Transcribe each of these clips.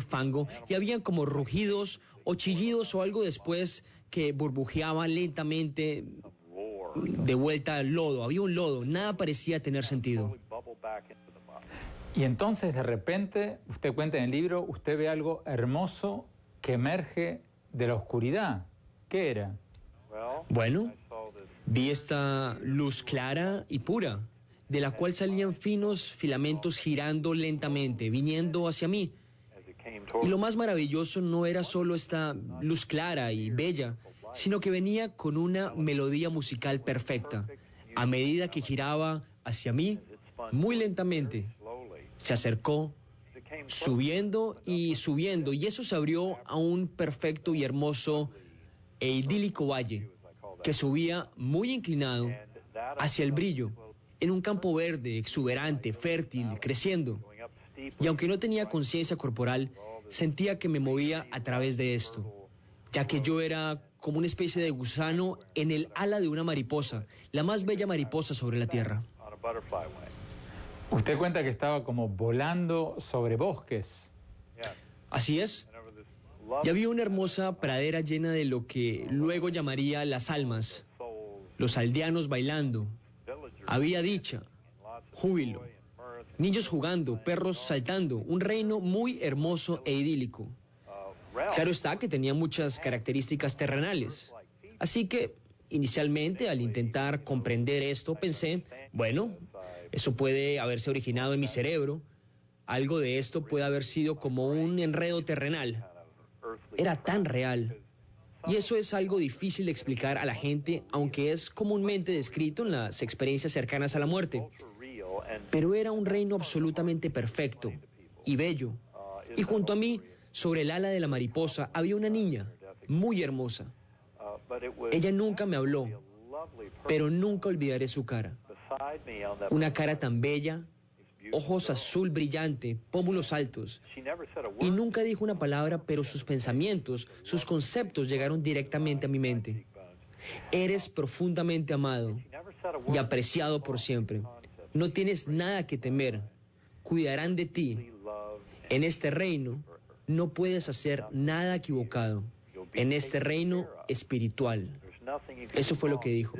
fango y habían como rugidos o chillidos o algo después que burbujeaba lentamente de vuelta al lodo. Había un lodo, nada parecía tener sentido. Y entonces de repente, usted cuenta en el libro, usted ve algo hermoso que emerge de la oscuridad. ¿Qué era? Bueno, vi esta luz clara y pura, de la cual salían finos filamentos girando lentamente, viniendo hacia mí. Y lo más maravilloso no era solo esta luz clara y bella, sino que venía con una melodía musical perfecta. A medida que giraba hacia mí, muy lentamente, se acercó, subiendo, y eso se abrió a un perfecto y hermoso e idílico valle, que subía muy inclinado hacia el brillo, en un campo verde, exuberante, fértil, creciendo. Y aunque no tenía conciencia corporal, sentía que me movía a través de esto, ya que yo era como una especie de gusano en el ala de una mariposa, la más bella mariposa sobre la tierra. Usted cuenta que estaba como volando sobre bosques. Así es. Y había una hermosa pradera llena de lo que luego llamaría las almas, los aldeanos bailando. Había dicha, júbilo, niños jugando, perros saltando, un reino muy hermoso e idílico. Claro está que tenía muchas características terrenales. Así que, inicialmente, al intentar comprender esto, pensé, bueno, eso puede haberse originado en mi cerebro. Algo de esto puede haber sido como un enredo terrenal. Era tan real. Y eso es algo difícil de explicar a la gente, aunque es comúnmente descrito en las experiencias cercanas a la muerte. Pero era un reino absolutamente perfecto y bello. Y junto a mí, sobre el ala de la mariposa, había una niña muy hermosa. Ella nunca me habló, pero nunca olvidaré su cara. Una cara tan bella, ojos azul brillante, pómulos altos. Y nunca dijo una palabra, pero sus pensamientos, sus conceptos llegaron directamente a mi mente. Eres profundamente amado y apreciado por siempre. No tienes nada que temer. Cuidarán de ti. En este reino no puedes hacer nada equivocado. En este reino espiritual. Eso fue lo que dijo,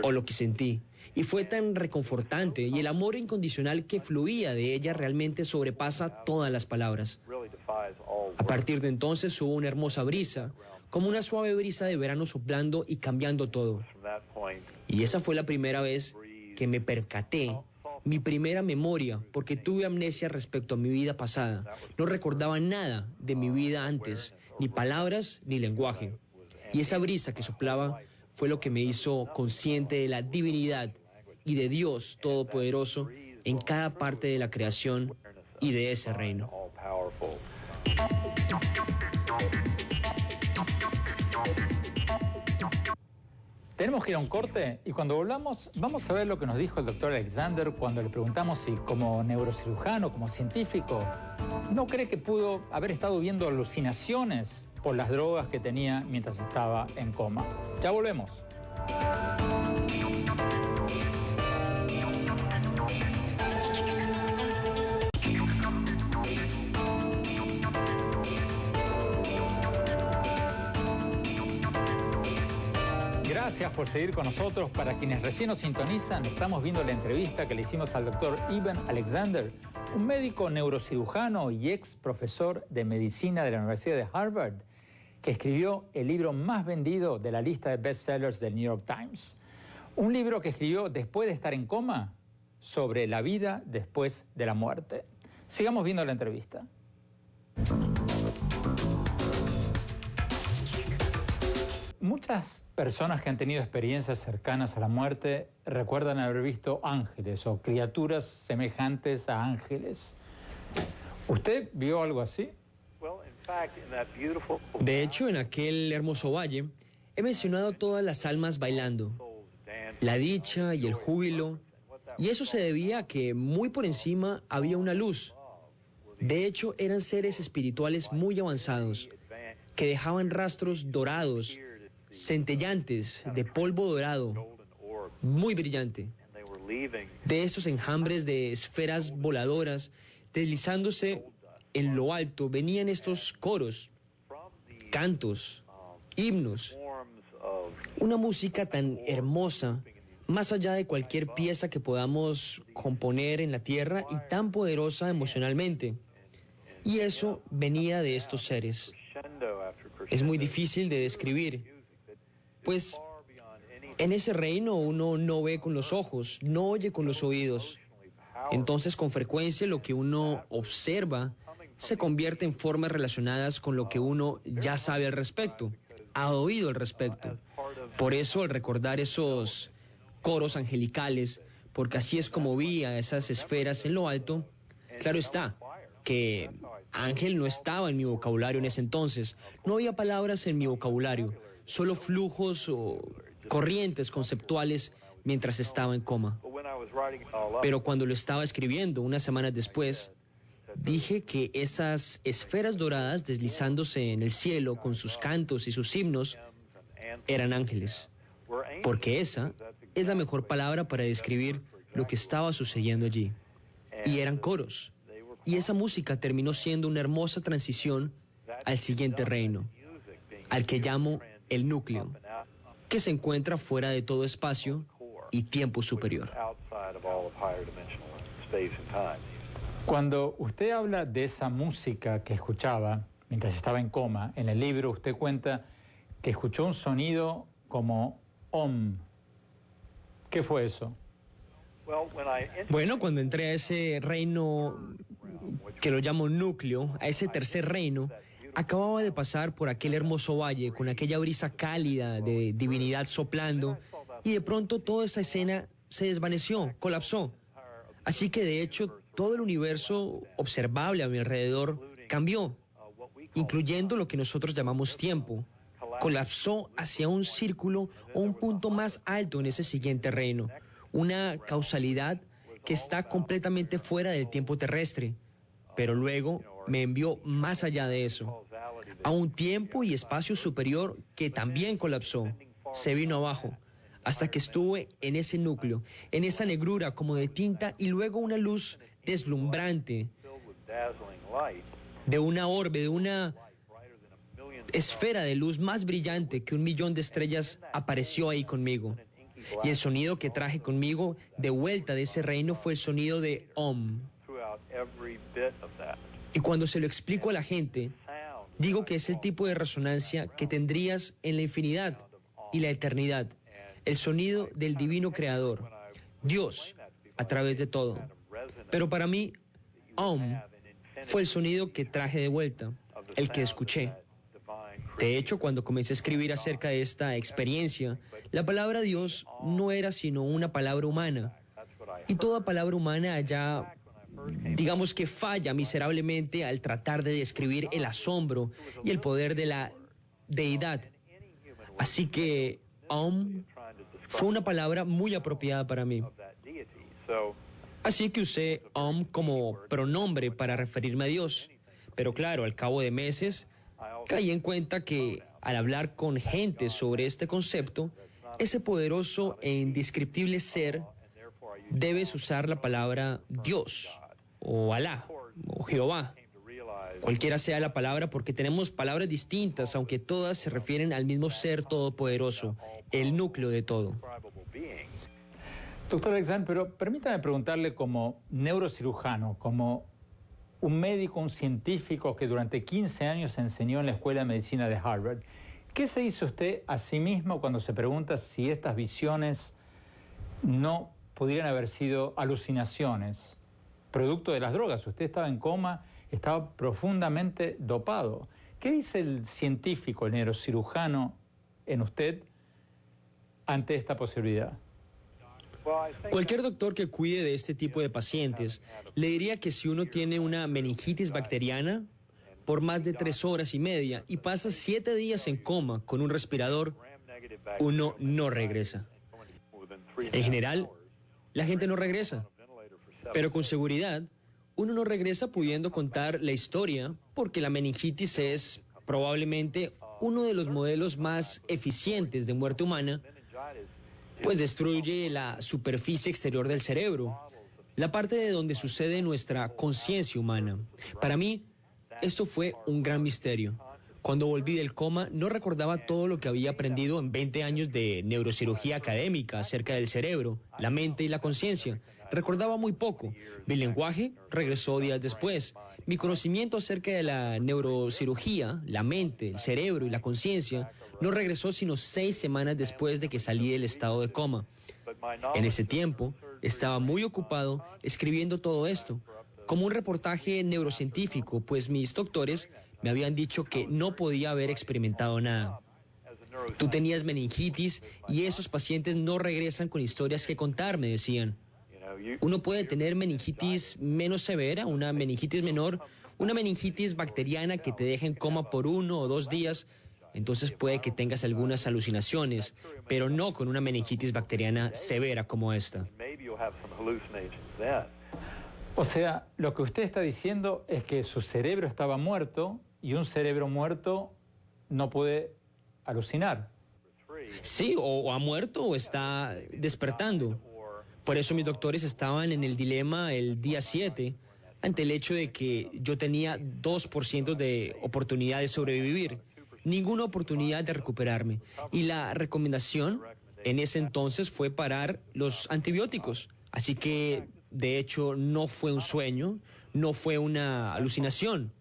o lo que sentí. Y fue tan reconfortante, y el amor incondicional que fluía de ella realmente sobrepasa todas las palabras. A partir de entonces hubo una hermosa brisa, como una suave brisa de verano soplando y cambiando todo. Y esa fue la primera vez que me percaté, mi primera memoria, porque tuve amnesia respecto a mi vida pasada. No recordaba nada de mi vida antes, ni palabras ni lenguaje. Y esa brisa que soplaba fue lo que me hizo consciente de la divinidad y de Dios Todopoderoso en cada parte de la creación y de ese reino. Tenemos que ir a un corte y cuando volvamos vamos a ver lo que nos dijo el doctor Alexander cuando le preguntamos si como neurocirujano, como científico, ¿no cree que pudo haber estado viendo alucinaciones por las drogas que tenía mientras estaba en coma? Ya volvemos. Gracias por seguir con nosotros. Para quienes recién nos sintonizan, estamos viendo la entrevista que le hicimos al doctor Eben Alexander, un médico neurocirujano y ex profesor de medicina de la Universidad de Harvard, que escribió el libro más vendido de la lista de bestsellers del New York Times. Un libro que escribió después de estar en coma sobre la vida después de la muerte. Sigamos viendo la entrevista. Muchas personas que han tenido experiencias cercanas a la muerte recuerdan haber visto ángeles o criaturas semejantes a ángeles. ¿Usted vio algo así? De hecho, en aquel hermoso valle, he mencionado todas las almas bailando, la dicha y el júbilo, y eso se debía a que muy por encima había una luz. De hecho, eran seres espirituales muy avanzados, que dejaban rastros dorados, centellantes, de polvo dorado, muy brillante, de esos enjambres de esferas voladoras, deslizándose en lo alto venían estos coros, cantos, himnos, una música tan hermosa, más allá de cualquier pieza que podamos componer en la tierra y tan poderosa emocionalmente. Y eso venía de estos seres. Es muy difícil de describir, pues en ese reino uno no ve con los ojos, no oye con los oídos. Entonces, con frecuencia, lo que uno observa se convierte en formas relacionadas con lo que uno ya sabe al respecto, ha oído al respecto. Por eso, al recordar esos coros angelicales, porque así es como vi a esas esferas en lo alto, claro está que ángel no estaba en mi vocabulario en ese entonces. No había palabras en mi vocabulario, solo flujos o corrientes conceptuales mientras estaba en coma. Pero cuando lo estaba escribiendo, unas semanas después, dije que esas esferas doradas deslizándose en el cielo con sus cantos y sus himnos eran ángeles, porque esa es la mejor palabra para describir lo que estaba sucediendo allí. Y eran coros. Y esa música terminó siendo una hermosa transición al siguiente reino, al que llamo el núcleo, que se encuentra fuera de todo espacio y tiempo superior. Cuando usted habla de esa música que escuchaba mientras estaba en coma, en el libro usted cuenta que escuchó un sonido como Om. ¿Qué fue eso? Bueno, cuando entré a ese reino que lo llamo núcleo, a ese tercer reino, acababa de pasar por aquel hermoso valle con aquella brisa cálida de divinidad soplando y de pronto toda esa escena se desvaneció, colapsó. Así que de hecho todo el universo observable a mi alrededor cambió, incluyendo lo que nosotros llamamos tiempo. Colapsó hacia un círculo o un punto más alto en ese siguiente reino, una causalidad que está completamente fuera del tiempo terrestre, pero luego me envió más allá de eso, a un tiempo y espacio superior que también colapsó, se vino abajo, hasta que estuve en ese núcleo, en esa negrura como de tinta y luego una luz deslumbrante de una orbe, de una esfera de luz más brillante que 1.000.000 de estrellas apareció ahí conmigo. Y el sonido que traje conmigo de vuelta de ese reino fue el sonido de Om. Y cuando se lo explico a la gente, digo que es el tipo de resonancia que tendrías en la infinidad y la eternidad, el sonido del divino creador, Dios, a través de todo. Pero para mí, Om fue el sonido que traje de vuelta, el que escuché. De hecho, cuando comencé a escribir acerca de esta experiencia, la palabra Dios no era sino una palabra humana. Y toda palabra humana ya, digamos que falla miserablemente al tratar de describir el asombro y el poder de la deidad. Así que Om fue una palabra muy apropiada para mí. Así que usé Om como pronombre para referirme a Dios. Pero claro, al cabo de meses, caí en cuenta que al hablar con gente sobre este concepto, ese poderoso e indescriptible ser, debes usar la palabra Dios, o Alá, o Jehová, cualquiera sea la palabra, porque tenemos palabras distintas, aunque todas se refieren al mismo ser todopoderoso, el núcleo de todo. Doctor Alexander, pero permítame preguntarle como neurocirujano, como un médico, un científico que durante 15 años enseñó en la Escuela de Medicina de Harvard, ¿qué se dice usted a sí mismo cuando se pregunta si estas visiones no pudieran haber sido alucinaciones, producto de las drogas? Usted estaba en coma, estaba profundamente dopado. ¿Qué dice el científico, el neurocirujano en usted ante esta posibilidad? Cualquier doctor que cuide de este tipo de pacientes le diría que si uno tiene una meningitis bacteriana por más de 3 horas y media y pasa 7 días en coma con un respirador, uno no regresa. En general, la gente no regresa, pero con seguridad, uno no regresa pudiendo contar la historia porque la meningitis es probablemente uno de los modelos más eficientes de muerte humana, pues destruye la superficie exterior del cerebro, la parte de donde sucede nuestra conciencia humana. Para mí, esto fue un gran misterio. Cuando volví del coma, no recordaba todo lo que había aprendido en 20 años de neurocirugía académica acerca del cerebro, la mente y la conciencia. Recordaba muy poco. Mi lenguaje regresó días después. Mi conocimiento acerca de la neurocirugía, la mente, el cerebro y la conciencia no regresó sino 6 semanas después de que salí del estado de coma. En ese tiempo, estaba muy ocupado escribiendo todo esto, como un reportaje neurocientífico, pues mis doctores me habían dicho que no podía haber experimentado nada. Tú tenías meningitis y esos pacientes no regresan con historias que contar, me decían. Uno puede tener meningitis menos severa, una meningitis menor, una meningitis bacteriana que te deja en coma por 1 o 2 días, entonces puede que tengas algunas alucinaciones, pero no con una meningitis bacteriana severa como esta. O sea, lo que usted está diciendo es que su cerebro estaba muerto y un cerebro muerto no puede alucinar. Sí, o ha muerto o está despertando. Por eso mis doctores estaban en el dilema el día 7, ante el hecho de que yo tenía 2% de oportunidad de sobrevivir, ninguna oportunidad de recuperarme. Y la recomendación en ese entonces fue parar los antibióticos. Así que, de hecho, no fue un sueño, no fue una alucinación.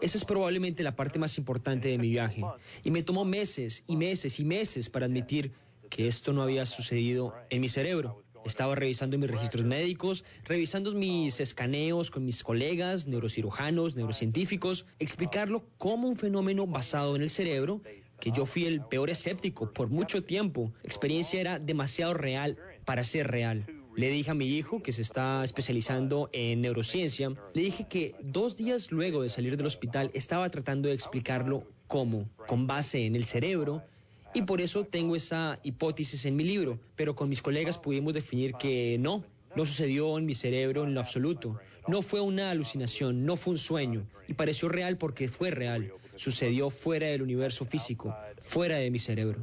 Esa es probablemente la parte más importante de mi viaje. Y me tomó meses y meses y meses para admitir que esto no había sucedido en mi cerebro. Estaba revisando mis registros médicos, revisando mis escaneos con mis colegas, neurocirujanos, neurocientíficos, explicarlo como un fenómeno basado en el cerebro, que yo fui el peor escéptico por mucho tiempo. La experiencia era demasiado real para ser real. Le dije a mi hijo, que se está especializando en neurociencia, le dije que 2 días luego de salir del hospital estaba tratando de explicarlo cómo, con base en el cerebro, y por eso tengo esa hipótesis en mi libro, pero con mis colegas pudimos definir que no sucedió en mi cerebro en lo absoluto. No fue una alucinación, no fue un sueño, y pareció real porque fue real. Sucedió fuera del universo físico, fuera de mi cerebro.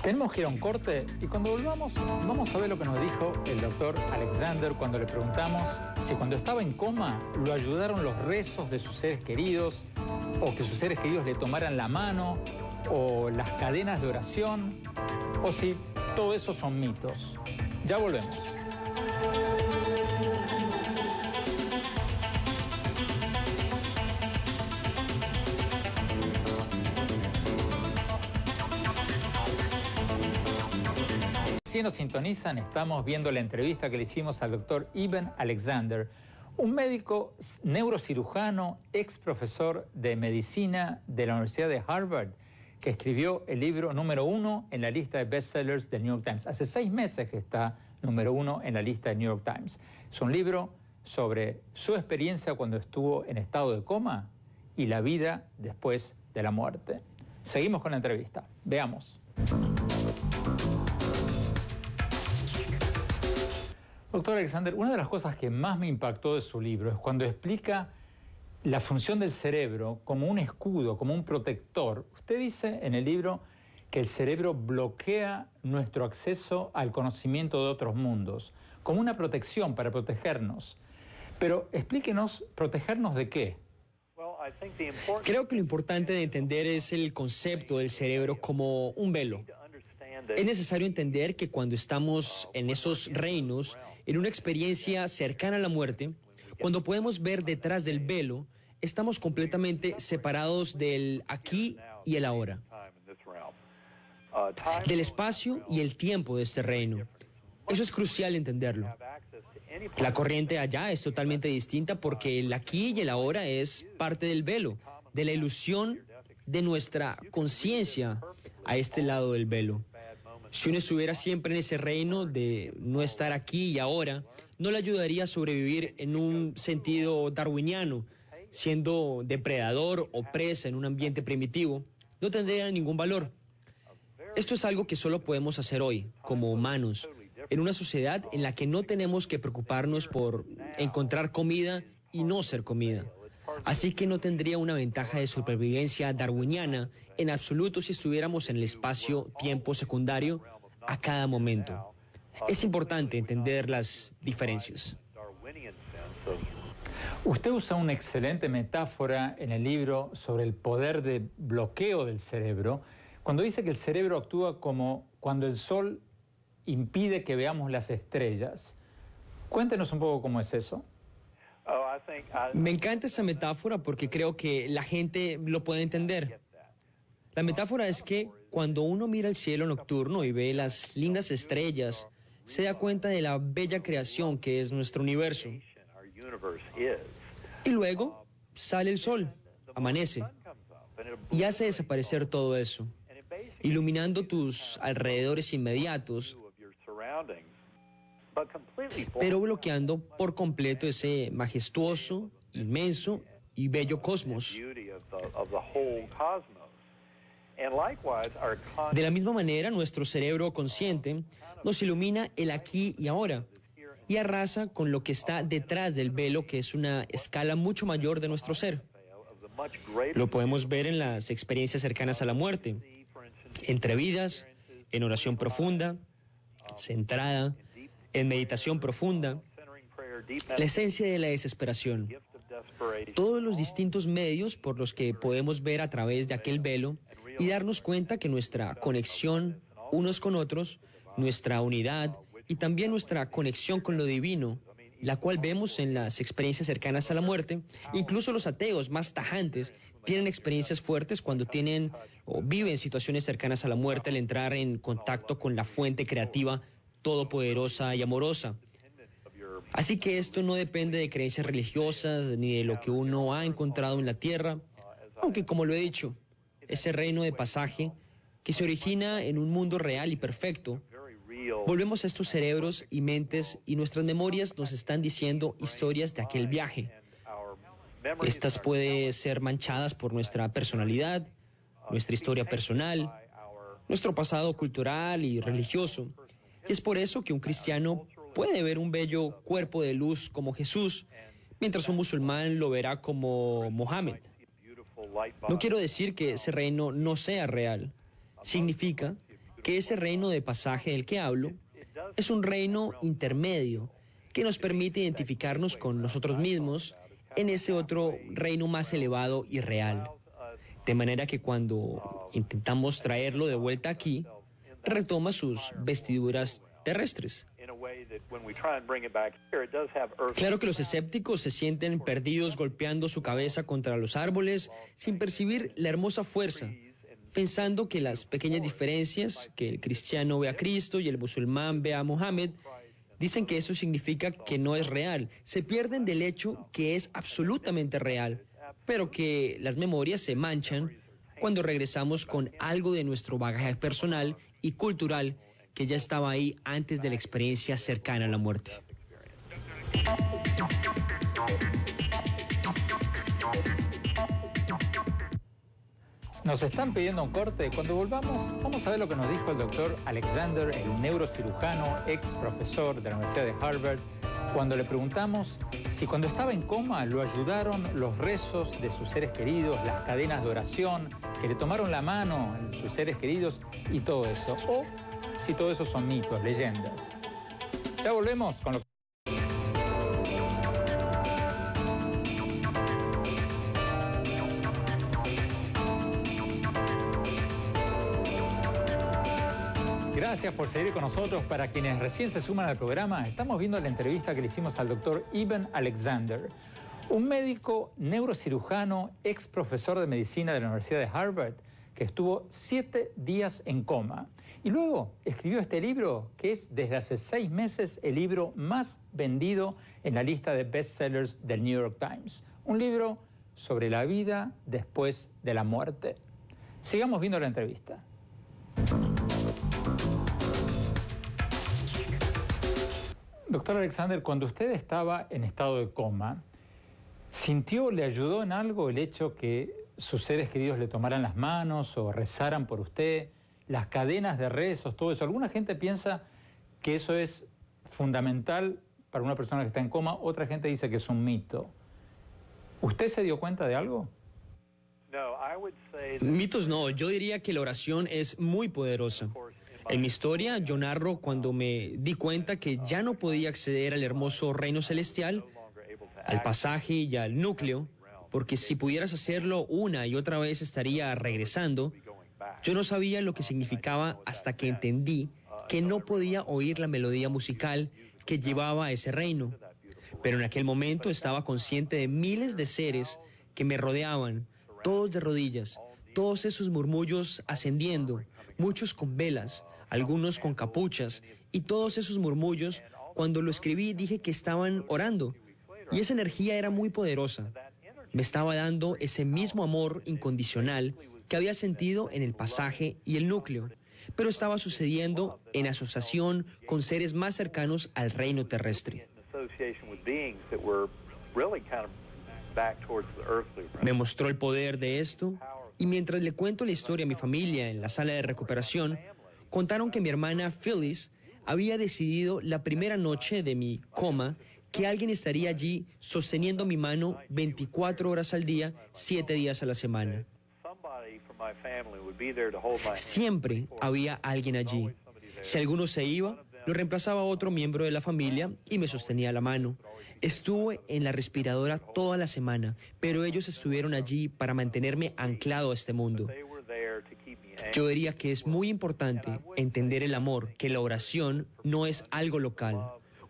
Tenemos que ir a un corte y cuando volvamos vamos a ver lo que nos dijo el doctor Alexander cuando le preguntamos si cuando estaba en coma lo ayudaron los rezos de sus seres queridos o que sus seres queridos le tomaran la mano o las cadenas de oración o si todo eso son mitos. Ya volvemos. Si nos sintonizan, estamos viendo la entrevista que le hicimos al doctor Eben Alexander, un médico neurocirujano, ex profesor de medicina de la Universidad de Harvard, que escribió el libro número 1 en la lista de bestsellers del New York Times. Hace 6 meses que está número 1 en la lista del New York Times. Es un libro sobre su experiencia cuando estuvo en estado de coma y la vida después de la muerte. Seguimos con la entrevista. Veamos. Doctor Alexander, una de las cosas que más me impactó de su libro es cuando explica la función del cerebro como un escudo, como un protector. Usted dice en el libro que el cerebro bloquea nuestro acceso al conocimiento de otros mundos, como una protección para protegernos. Pero explíquenos, ¿protegernos de qué? Creo que lo importante de entender es el concepto del cerebro como un velo. Es necesario entender que cuando estamos en esos reinos, en una experiencia cercana a la muerte, cuando podemos ver detrás del velo, estamos completamente separados del aquí y el ahora, del espacio y el tiempo de este reino. Eso es crucial entenderlo. La corriente allá es totalmente distinta porque el aquí y el ahora es parte del velo, de la ilusión de nuestra conciencia a este lado del velo. Si uno estuviera siempre en ese reino de no estar aquí y ahora, no le ayudaría a sobrevivir en un sentido darwiniano, siendo depredador o presa en un ambiente primitivo, no tendría ningún valor. Esto es algo que solo podemos hacer hoy, como humanos, en una sociedad en la que no tenemos que preocuparnos por encontrar comida y no ser comida. Así que no tendría una ventaja de supervivencia darwiniana en absoluto si estuviéramos en el espacio-tiempo secundario a cada momento. Es importante entender las diferencias. Usted usa una excelente metáfora en el libro sobre el poder de bloqueo del cerebro, cuando dice que el cerebro actúa como cuando el sol impide que veamos las estrellas. Cuéntenos un poco cómo es eso. Me encanta esa metáfora porque creo que la gente lo puede entender. La metáfora es que cuando uno mira el cielo nocturno y ve las lindas estrellas, se da cuenta de la bella creación que es nuestro universo. Y luego sale el sol, amanece, y hace desaparecer todo eso, iluminando tus alrededores inmediatos, pero bloqueando por completo ese majestuoso, inmenso y bello cosmos. De la misma manera, nuestro cerebro consciente nos ilumina el aquí y ahora y arrasa con lo que está detrás del velo, que es una escala mucho mayor de nuestro ser. Lo podemos ver en las experiencias cercanas a la muerte, entre vidas, en oración profunda, centrada, en meditación profunda, la esencia de la desesperación. Todos los distintos medios por los que podemos ver a través de aquel velo y darnos cuenta que nuestra conexión unos con otros, nuestra unidad y también nuestra conexión con lo divino, la cual vemos en las experiencias cercanas a la muerte. Incluso los ateos más tajantes tienen experiencias fuertes cuando tienen o viven situaciones cercanas a la muerte al entrar en contacto con la fuente creativa, todopoderosa y amorosa. Así que esto no depende de creencias religiosas ni de lo que uno ha encontrado en la tierra, aunque, como lo he dicho, ese reino de pasaje que se origina en un mundo real y perfecto, volvemos a estos cerebros y mentes y nuestras memorias nos están diciendo historias de aquel viaje. Estas pueden ser manchadas por nuestra personalidad, nuestra historia personal, nuestro pasado cultural y religioso. Y es por eso que un cristiano puede ver un bello cuerpo de luz como Jesús, mientras un musulmán lo verá como Mohammed. No quiero decir que ese reino no sea real. Significa que ese reino de pasaje del que hablo es un reino intermedio que nos permite identificarnos con nosotros mismos en ese otro reino más elevado y real. De manera que cuando intentamos traerlo de vuelta aquí, retoma sus vestiduras terrestres. Claro que los escépticos se sienten perdidos golpeando su cabeza contra los árboles sin percibir la hermosa fuerza, pensando que las pequeñas diferencias, que el cristiano ve a Cristo y el musulmán ve a Mohammed, dicen que eso significa que no es real. Se pierden del hecho que es absolutamente real, pero que las memorias se manchan cuando regresamos con algo de nuestro bagaje personal y cultural que ya estaba ahí antes de la experiencia cercana a la muerte. Nos están pidiendo un corte. Cuando volvamos, vamos a ver lo que nos dijo el doctor Alexander, el neurocirujano, ex profesor de la Universidad de Harvard, cuando le preguntamos si cuando estaba en coma lo ayudaron los rezos de sus seres queridos, las cadenas de oración, que le tomaron la mano a sus seres queridos y todo eso, o si todo eso son mitos, leyendas. Ya volvemos con lo que... Gracias por seguir con nosotros. Para quienes recién se suman al programa, estamos viendo la entrevista que le hicimos al doctor Eben Alexander, un médico neurocirujano, ex profesor de medicina de la Universidad de Harvard, que estuvo 7 días en coma. Y luego escribió este libro, que es desde hace 6 meses el libro más vendido en la lista de bestsellers del New York Times. Un libro sobre la vida después de la muerte. Sigamos viendo la entrevista. Doctor Alexander, cuando usted estaba en estado de coma, ¿sintió, le ayudó en algo el hecho que sus seres queridos le tomaran las manos o rezaran por usted? Las cadenas de rezos, todo eso. Alguna gente piensa que eso es fundamental para una persona que está en coma, otra gente dice que es un mito. ¿Usted se dio cuenta de algo? Mitos no, yo diría que la oración es muy poderosa. En mi historia, yo narro cuando me di cuenta que ya no podía acceder al hermoso reino celestial, al pasaje y al núcleo, porque si pudieras hacerlo una y otra vez estaría regresando. Yo no sabía lo que significaba hasta que entendí que no podía oír la melodía musical que llevaba a ese reino. Pero en aquel momento estaba consciente de miles de seres que me rodeaban, todos de rodillas, todos esos murmullos ascendiendo, muchos con velas, algunos con capuchas, y todos esos murmullos, cuando lo escribí, dije que estaban orando. Y esa energía era muy poderosa. Me estaba dando ese mismo amor incondicional que había sentido en el pasaje y el núcleo, pero estaba sucediendo en asociación con seres más cercanos al reino terrestre. Me mostró el poder de esto, y mientras le cuento la historia a mi familia en la sala de recuperación, contaron que mi hermana Phyllis había decidido la primera noche de mi coma que alguien estaría allí sosteniendo mi mano 24 horas al día, 7 días a la semana. Siempre había alguien allí. Si alguno se iba, lo reemplazaba otro miembro de la familia y me sostenía la mano. Estuve en la respiradora toda la semana, pero ellos estuvieron allí para mantenerme anclado a este mundo. Yo diría que es muy importante entender el amor, que la oración no es algo local.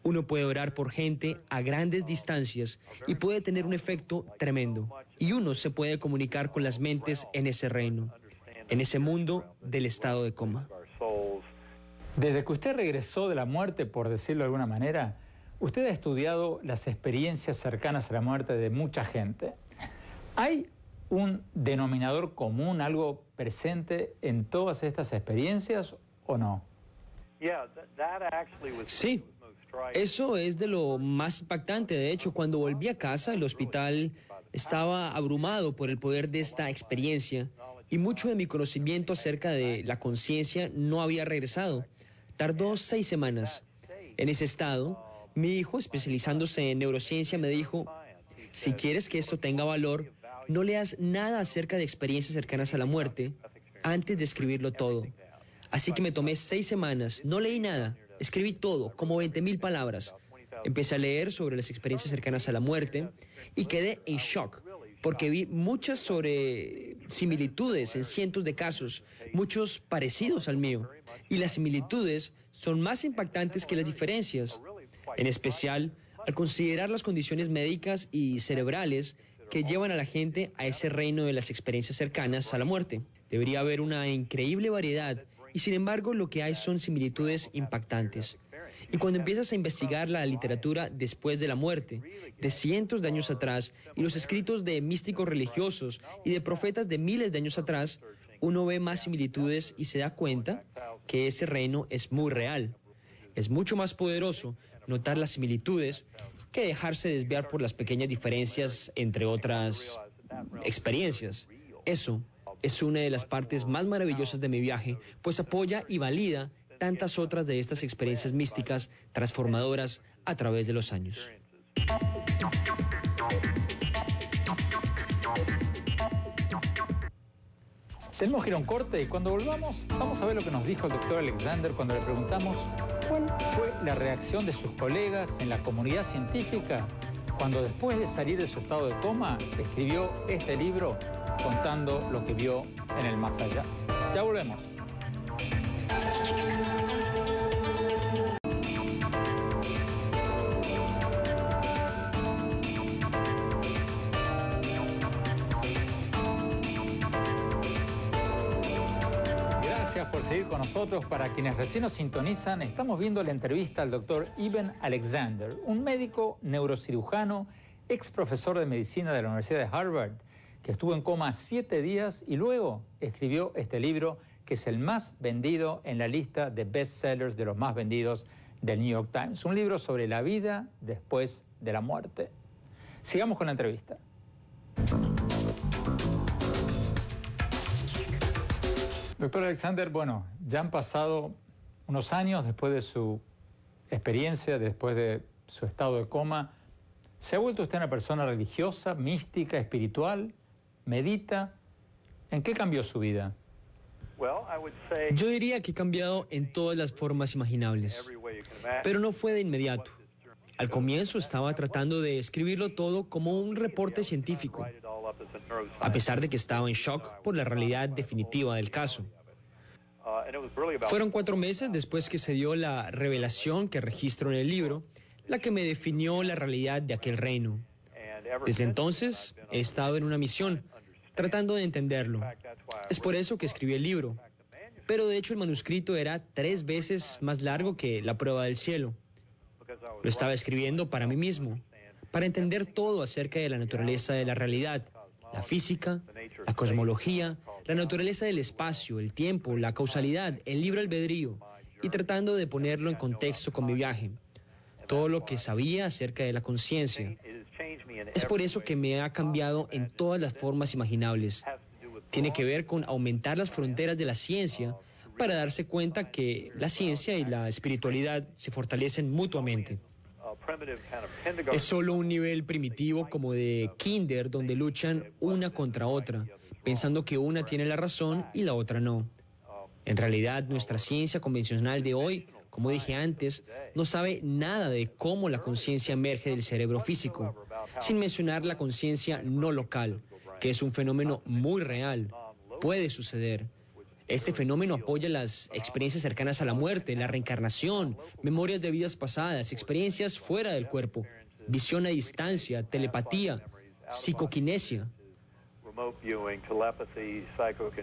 Uno puede orar por gente a grandes distancias y puede tener un efecto tremendo. Y uno se puede comunicar con las mentes en ese reino, en ese mundo del estado de coma. Desde que usted regresó de la muerte, por decirlo de alguna manera, usted ha estudiado las experiencias cercanas a la muerte de mucha gente. ¿Hay un denominador común, algo presente en todas estas experiencias o no? Sí. Eso es de lo más impactante. De hecho, cuando volví a casa, el hospital estaba abrumado por el poder de esta experiencia y mucho de mi conocimiento acerca de la conciencia no había regresado. Tardó 6 semanas. En ese estado, mi hijo, especializándose en neurociencia, me dijo, si quieres que esto tenga valor, no leas nada acerca de experiencias cercanas a la muerte antes de escribirlo todo. Así que me tomé 6 semanas, no leí nada. Escribí todo, como 20,000 palabras. Empecé a leer sobre las experiencias cercanas a la muerte y quedé en shock, porque vi muchas similitudes en cientos de casos, muchos parecidos al mío. Y las similitudes son más impactantes que las diferencias, en especial al considerar las condiciones médicas y cerebrales que llevan a la gente a ese reino de las experiencias cercanas a la muerte. Debería haber una increíble variedad y sin embargo lo que hay son similitudes impactantes. Y cuando empiezas a investigar la literatura después de la muerte, de cientos de años atrás, y los escritos de místicos religiosos y de profetas de miles de años atrás, uno ve más similitudes y se da cuenta que ese reino es muy real. Es mucho más poderoso notar las similitudes que dejarse desviar por las pequeñas diferencias entre otras experiencias. Eso es una de las partes más maravillosas de mi viaje, pues apoya y valida tantas otras de estas experiencias místicas transformadoras a través de los años. Tenemos que ir a un corte y cuando volvamos vamos a ver lo que nos dijo el doctor Alexander cuando le preguntamos cuál fue la reacción de sus colegas en la comunidad científica cuando después de salir de su estado de coma escribió este libro contando lo que vio en el más allá. Ya volvemos. Gracias por seguir con nosotros. Para quienes recién nos sintonizan, estamos viendo la entrevista al doctor Eben Alexander, un médico neurocirujano, ex profesor de medicina de la Universidad de Harvard, que estuvo en coma 7 días y luego escribió este libro, que es el más vendido en la lista de bestsellers de los más vendidos del New York Times. Un libro sobre la vida después de la muerte. Sigamos con la entrevista. Doctor Alexander, bueno, ya han pasado unos años después de su experiencia, después de su estado de coma. ¿Se ha vuelto usted una persona religiosa, mística, espiritual? ¿Medita? ¿En qué cambió su vida? Yo diría que he cambiado en todas las formas imaginables, pero no fue de inmediato. Al comienzo estaba tratando de escribirlo todo como un reporte científico, a pesar de que estaba en shock por la realidad definitiva del caso. Fueron 4 meses después que se dio la revelación que registro en el libro, la que me definió la realidad de aquel reino. Desde entonces he estado en una misión, tratando de entenderlo. Es por eso que escribí el libro. Pero de hecho el manuscrito era 3 veces más largo que La prueba del cielo. Lo estaba escribiendo para mí mismo, para entender todo acerca de la naturaleza de la realidad, la física, la cosmología, la naturaleza del espacio, el tiempo, la causalidad, el libre albedrío, y tratando de ponerlo en contexto con mi viaje. Todo lo que sabía acerca de la conciencia. Es por eso que me ha cambiado en todas las formas imaginables. Tiene que ver con aumentar las fronteras de la ciencia para darse cuenta que la ciencia y la espiritualidad se fortalecen mutuamente. Es solo un nivel primitivo como de kinder donde luchan una contra otra, pensando que una tiene la razón y la otra no. En realidad, nuestra ciencia convencional de hoy, como dije antes, no sabe nada de cómo la conciencia emerge del cerebro físico, sin mencionar la conciencia no local, que es un fenómeno muy real. Puede suceder. Este fenómeno apoya las experiencias cercanas a la muerte, la reencarnación, memorias de vidas pasadas, experiencias fuera del cuerpo, visión a distancia, telepatía, psicoquinesia.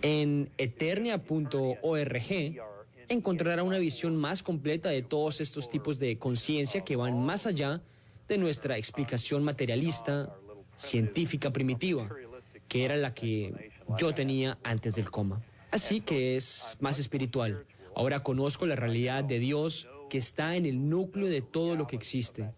En eternia.org encontrará una visión más completa de todos estos tipos de conciencia que van más allá de nuestra explicación materialista, científica primitiva, que era la que yo tenía antes del coma. Así que es más espiritual. Ahora conozco la realidad de Dios que está en el núcleo de todo lo que existe.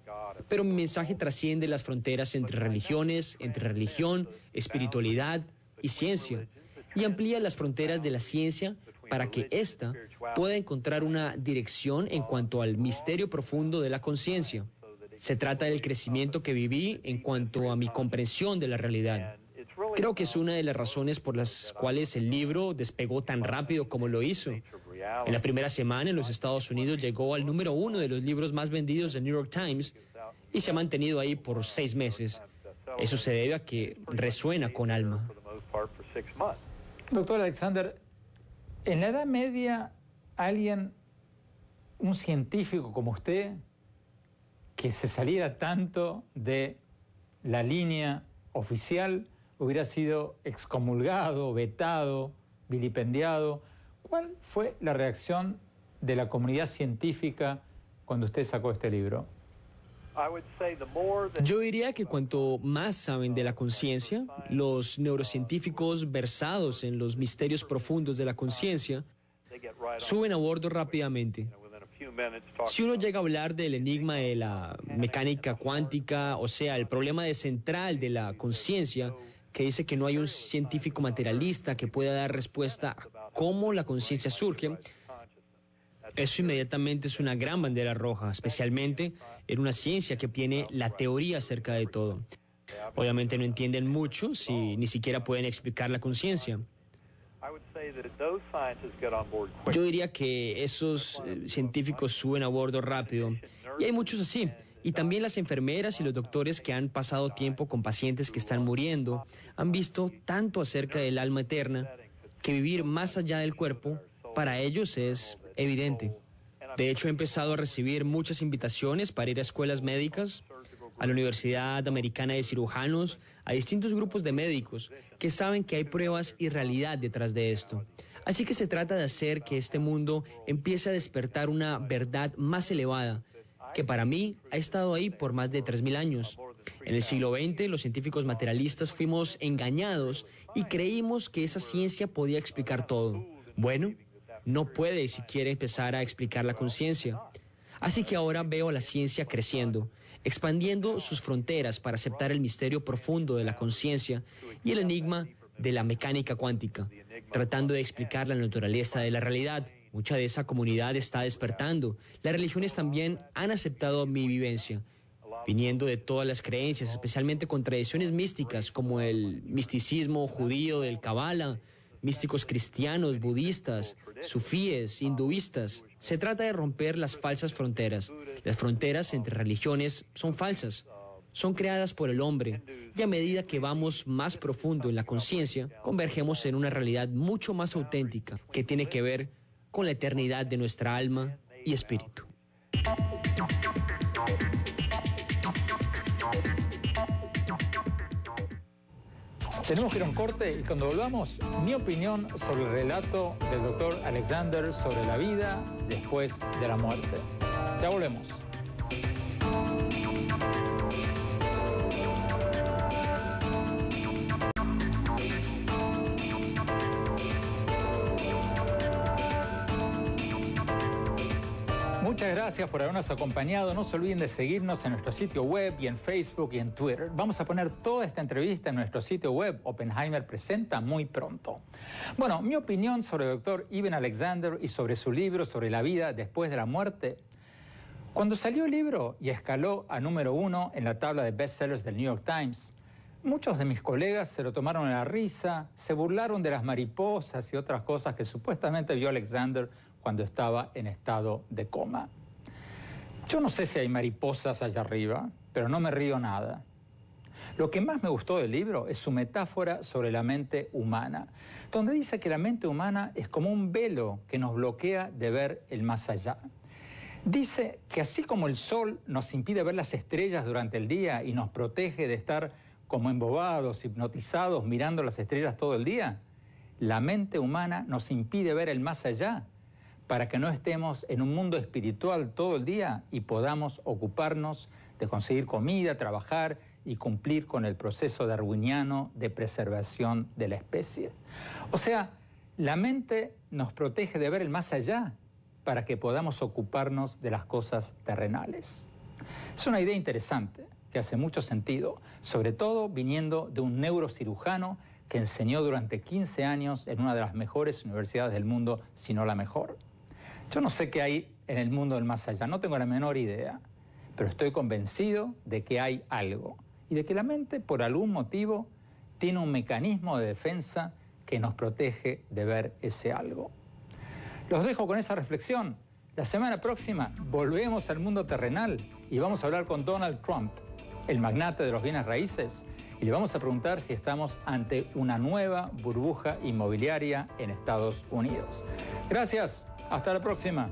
Pero mi mensaje trasciende las fronteras entre religiones, entre religión, espiritualidad y ciencia, y amplía las fronteras de la ciencia para que ésta pueda encontrar una dirección en cuanto al misterio profundo de la conciencia. Se trata del crecimiento que viví en cuanto a mi comprensión de la realidad. Creo que es una de las razones por las cuales el libro despegó tan rápido como lo hizo. En la primera semana en los Estados Unidos llegó al número 1 de los libros más vendidos del New York Times y se ha mantenido ahí por 6 meses. Eso se debe a que resuena con alma. Doctor Alexander, en la Edad Media, un científico como usted, que se saliera tanto de la línea oficial, hubiera sido excomulgado, vetado, vilipendiado. ¿Cuál fue la reacción de la comunidad científica cuando usted sacó este libro? Yo diría que cuanto más saben de la conciencia, los neurocientíficos versados en los misterios profundos de la conciencia, suben a bordo rápidamente. Si uno llega a hablar del enigma de la mecánica cuántica, o sea, el problema central de la conciencia, que dice que no hay un científico materialista que pueda dar respuesta a cómo la conciencia surge, eso inmediatamente es una gran bandera roja, especialmente en una ciencia que tiene la teoría acerca de todo. Obviamente no entienden mucho si ni siquiera pueden explicar la conciencia. Yo diría que esos científicos suben a bordo rápido, y hay muchos así. Y también las enfermeras y los doctores que han pasado tiempo con pacientes que están muriendo han visto tanto acerca del alma eterna que vivir más allá del cuerpo para ellos es evidente. De hecho, he empezado a recibir muchas invitaciones para ir a escuelas médicas, a la Universidad Americana de Cirujanos, a distintos grupos de médicos que saben que hay pruebas y realidad detrás de esto. Así que se trata de hacer que este mundo empiece a despertar una verdad más elevada, que para mí ha estado ahí por más de 3.000 años. En el siglo XX, los científicos materialistas fuimos engañados y creímos que esa ciencia podía explicar todo. Bueno, no puede siquiera empezar a explicar la conciencia. Así que ahora veo a la ciencia creciendo, expandiendo sus fronteras para aceptar el misterio profundo de la conciencia y el enigma de la mecánica cuántica, tratando de explicar la naturaleza de la realidad. Mucha de esa comunidad está despertando. Las religiones también han aceptado mi vivencia, viniendo de todas las creencias, especialmente con tradiciones místicas como el misticismo judío del Kabbalah, místicos cristianos, budistas, sufíes, hinduistas. Se trata de romper las falsas fronteras. Las fronteras entre religiones son falsas. Son creadas por el hombre, y a medida que vamos más profundo en la conciencia, convergemos en una realidad mucho más auténtica que tiene que ver con la eternidad de nuestra alma y espíritu. Tenemos que ir a un corte y cuando volvamos, mi opinión sobre el relato del doctor Alexander sobre la vida después de la muerte. Ya volvemos. Muchas gracias por habernos acompañado. No se olviden de seguirnos en nuestro sitio web y en Facebook y en Twitter. Vamos a poner toda esta entrevista en nuestro sitio web. Oppenheimer presenta muy pronto. Bueno, mi opinión sobre el doctor Eben Alexander y sobre su libro sobre la vida después de la muerte. Cuando salió el libro y escaló a número 1 en la tabla de bestsellers del New York Times, muchos de mis colegas se lo tomaron a la risa, se burlaron de las mariposas y otras cosas que supuestamente vio Alexander cuando estaba en estado de coma. Yo no sé si hay mariposas allá arriba, pero no me río nada. Lo que más me gustó del libro es su metáfora sobre la mente humana, donde dice que la mente humana es como un velo que nos bloquea de ver el más allá. Dice que así como el sol nos impide ver las estrellas durante el día y nos protege de estar como embobados, hipnotizados, mirando las estrellas todo el día, la mente humana nos impide ver el más allá, para que no estemos en un mundo espiritual todo el día y podamos ocuparnos de conseguir comida, trabajar y cumplir con el proceso darwiniano de preservación de la especie. O sea, la mente nos protege de ver el más allá para que podamos ocuparnos de las cosas terrenales. Es una idea interesante que hace mucho sentido, sobre todo viniendo de un neurocirujano que enseñó durante 15 años en una de las mejores universidades del mundo, si no la mejor. Yo no sé qué hay en el mundo del más allá, no tengo la menor idea, pero estoy convencido de que hay algo y de que la mente, por algún motivo, tiene un mecanismo de defensa que nos protege de ver ese algo. Los dejo con esa reflexión. La semana próxima volvemos al mundo terrenal y vamos a hablar con Donald Trump, el magnate de los bienes raíces, y le vamos a preguntar si estamos ante una nueva burbuja inmobiliaria en Estados Unidos. Gracias. Hasta la próxima.